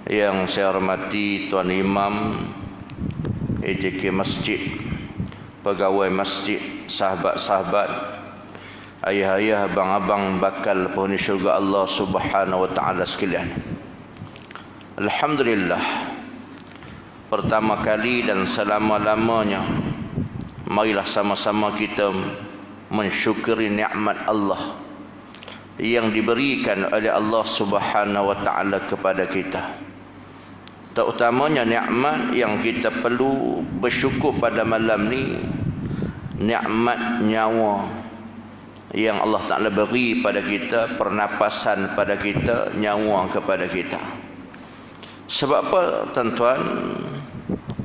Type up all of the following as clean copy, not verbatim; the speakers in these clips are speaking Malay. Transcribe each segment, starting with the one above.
Yang saya hormati Tuan Imam AJK Masjid, pegawai masjid, sahabat-sahabat, ayah-ayah, abang-abang bakal penghuni syurga Allah Subhanahu wa taala sekalian. Alhamdulillah, pertama kali dan selama-lamanya marilah sama-sama kita mensyukuri nikmat Allah yang diberikan oleh Allah Subhanahu wa taala kepada kita. Terutamanya nikmat yang kita perlu bersyukur pada malam ni, nikmat nyawa yang Allah Ta'ala beri pada kita, pernapasan pada kita, nyawa kepada kita. Sebab apa tuan-tuan?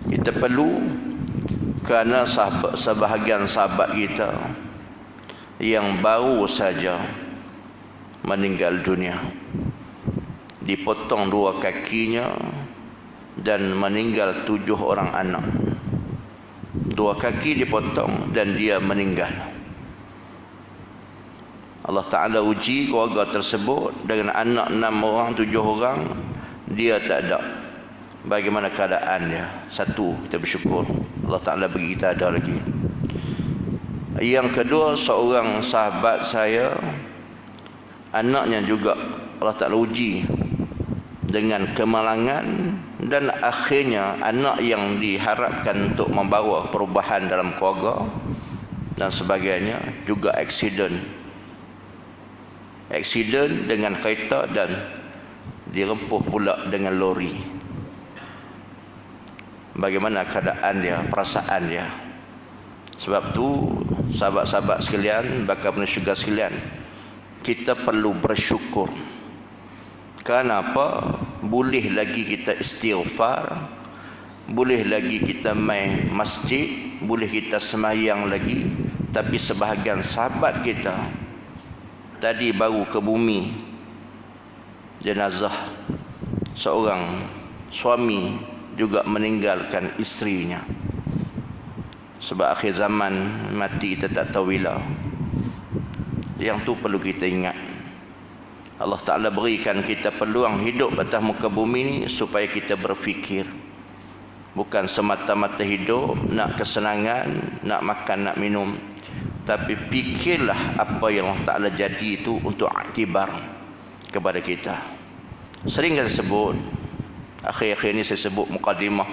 Kita perlu kerana sebahagian sahabat kita yang baru saja meninggal dunia, dipotong 2 kakinya dan meninggal 7 orang anak. 2 kaki dipotong dan dia meninggal. Allah Ta'ala uji keluarga tersebut dengan anak 6 orang, 7 orang, dia tak ada. Bagaimana keadaan dia? Satu, kita bersyukur Allah Ta'ala bagi kita ada lagi. Yang kedua, seorang sahabat saya, anaknya juga Allah Ta'ala uji dengan kemalangan, dan akhirnya anak yang diharapkan untuk membawa perubahan dalam keluarga dan sebagainya juga aksiden dengan kereta dan dirempuh pula dengan lori. Bagaimana keadaan dia, perasaan dia? Sebab tu sahabat-sahabat sekalian, bakal penghuni syurga sekalian, kita perlu bersyukur. Kenapa? Boleh lagi kita istighfar, boleh lagi kita main masjid, boleh kita semayang lagi. Tapi sebahagian sahabat kita tadi baru ke bumi jenazah seorang suami juga meninggalkan isterinya. Sebab akhir zaman mati kita tak tahu bila. Yang tu perlu kita ingat. Allah Ta'ala berikan kita peluang hidup atas muka bumi ni supaya kita berfikir. Bukan semata-mata hidup nak kesenangan, nak makan, nak minum, tapi fikirlah apa yang Allah Ta'ala jadi itu untuk aktibar kepada kita. Sering saya sebut, akhir-akhir ni saya sebut mukadimah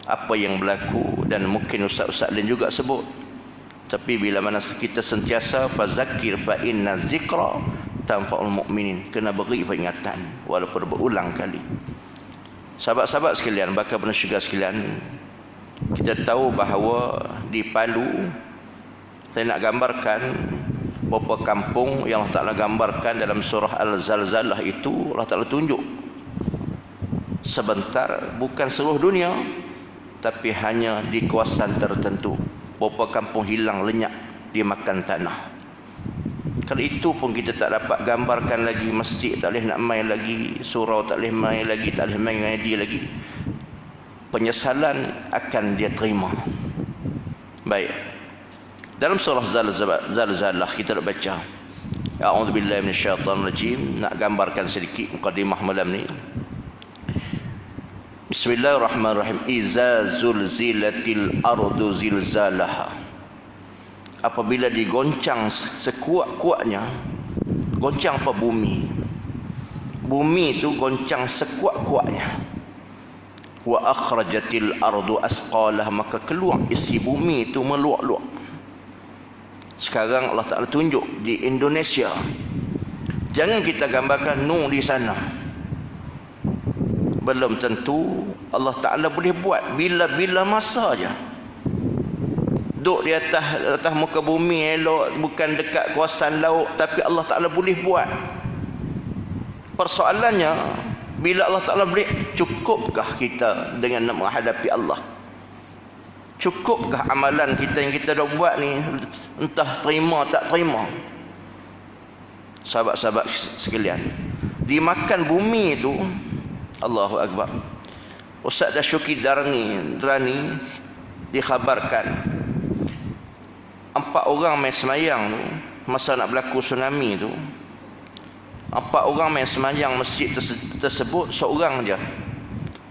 apa yang berlaku, dan mungkin ustaz-ustaz lain juga sebut. Tapi bila mana kita sentiasa fazakir fa inna zikra tanfa'ul mu'minin, kena beri peringatan walaupun berulang kali. Sahabat-sahabat sekalian, bakal penghuni syurga sekalian, kita tahu bahawa di Palu, saya nak gambarkan beberapa kampung yang Allah Ta'ala gambarkan dalam surah Al-Zalzalah itu. Allah Ta'ala tunjuk sebentar, bukan seluruh dunia, tapi hanya di kawasan tertentu. Beberapa kampung hilang lenyap dimakan tanah. Kalau itu pun kita tak dapat gambarkan lagi, masjid tak boleh nak main lagi, surau tak boleh main lagi, tak boleh main ngaji lagi, penyesalan akan dia terima. Baik, dalam surah Zalzalah kita nak baca, a'udzubillahi minasyaitanirrajim. Nak gambarkan sedikit mukadimah malam ni. Bismillahirrahmanirrahim. Iza zulzilatil ardu zilzalaha. Apabila digoncang sekuat-kuatnya, goncang apa? Bumi. Bumi itu goncang sekuat-kuatnya. Wa akhrajatil ardu asqalah, maka keluar isi bumi itu meluak-luak. Sekarang Allah Ta'ala tunjuk di Indonesia. Jangan kita gambarkan di sana. Belum tentu Allah Ta'ala boleh buat, bila-bila masa aja. Duduk di atas muka bumi elok, bukan dekat kawasan laut, tapi Allah Ta'ala boleh buat. Persoalannya, bila Allah Ta'ala boleh, cukupkah kita dengan nak menghadapi Allah? Cukupkah amalan kita yang kita dah buat ni, entah terima tak terima? Sahabat-sahabat sekalian, dimakan bumi itu, Allahu Akbar. Ustaz Dasyuki Darani dikhabarkan 4 orang main semayang tu, masa nak berlaku tsunami tu, 4 orang main semayang masjid tersebut, seorang je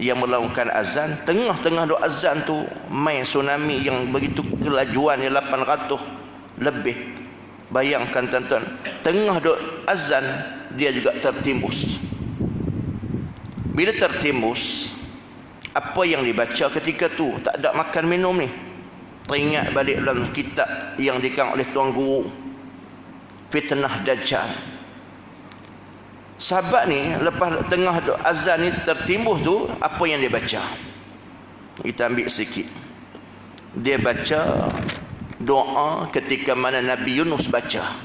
yang melakukan azan, tengah-tengah duk azan tu main tsunami yang begitu kelajuan 800 lebih. Bayangkan tuan-tuan, tengah duk azan dia juga tertimbus. Bila tertimbus, apa yang dibaca ketika tu? Tak ada makan minum ni. Teringat balik dalam kitab yang dikarang oleh Tuan Guru, Fitnah Dajjal. Sahabat ni lepas tengah azan ni tertimbus tu, apa yang dia baca? Kita ambil sikit. Dia baca doa ketika mana Nabi Yunus baca.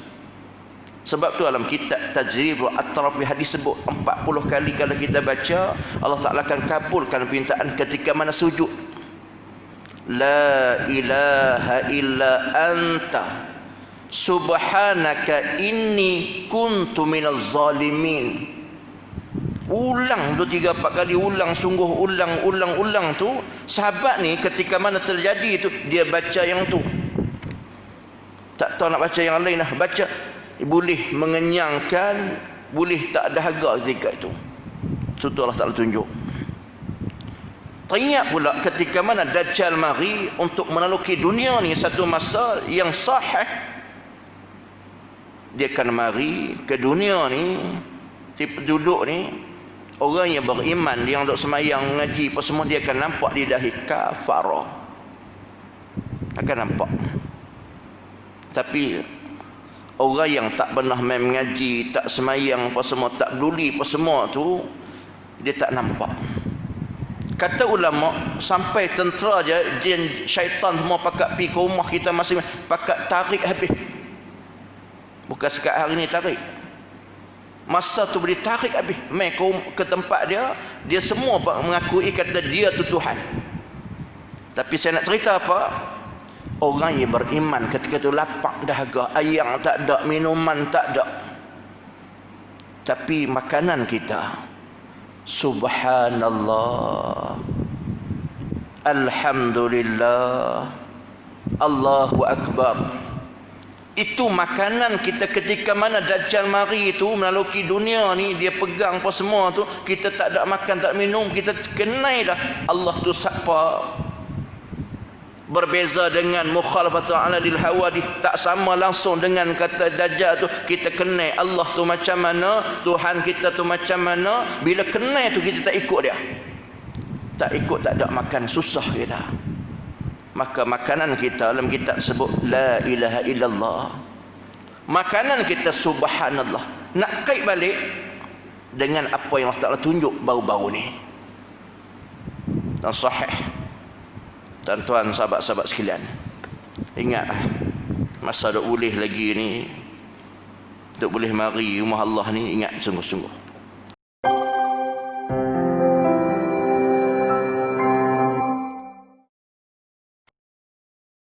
Sebab tu dalam kitab Tajribul Atraf hadis sebut 40 kali kalau kita baca, Allah Ta'ala akan kabulkan permintaan ketika mana sujud. La ilaha illa anta subhanaka inni kuntu minaz zalimin. Ulang 2-3-4 kali, ulang, sungguh ulang tu. Sahabat ni ketika mana terjadi tu, dia baca yang tu. Tak tahu nak baca yang lain dah. Baca boleh mengenyangkan, boleh tak dahaga ketika itu. Suatu Allah Ta'ala tunjuk. Teringat pula ketika mana Dajjal mari untuk menaluki dunia ni, satu masa yang sahih dia akan mari ke dunia ni, si penduduk ni, orang yang beriman, yang duk semayang, mengaji apa semua, dia akan nampak di dahi kafarah, akan nampak. Tapi orang yang tak pernah main mengaji, tak semayang apa semua, tak peduli apa semua tu, dia tak nampak. Kata ulama, sampai tentera je, jin syaitan semua pakat pergi ke rumah kita masing-masing, pakat tarik habis. Bukan sekat hari ni tarik, masa tu boleh tarik habis, main ke tempat dia. Dia semua mengakui kata dia tu Tuhan. Tapi saya nak cerita apa? Orang yang beriman ketika tu lapang dahaga, ayam tak ada, minuman tak ada, tapi makanan kita, subhanallah, alhamdulillah, Allahu akbar. Itu makanan kita ketika mana Dajjal mari itu menaluki dunia ni, dia pegang apa semua tu, kita tak ada makan, tak minum, kita kenai dah Allah tu siapa. Berbeza dengan mukhalafatu ala dil hawadith, tak sama langsung dengan kata Dajjal tu. Kita kenai Allah tu macam mana, Tuhan kita tu macam mana. Bila kenai tu kita tak ikut dia, tak ikut, tak ada makan, susah kita. Maka makanan kita dalam kitab sebut la ilaha illallah, makanan kita subhanallah. Nak kait balik dengan apa yang Allah Ta'ala tunjuk baru-baru ni dan sahih. Tuan-tuan, sahabat-sahabat sekalian, ingat masa duk boleh lagi ni, duk boleh mari rumah Allah ni, ingat sungguh-sungguh.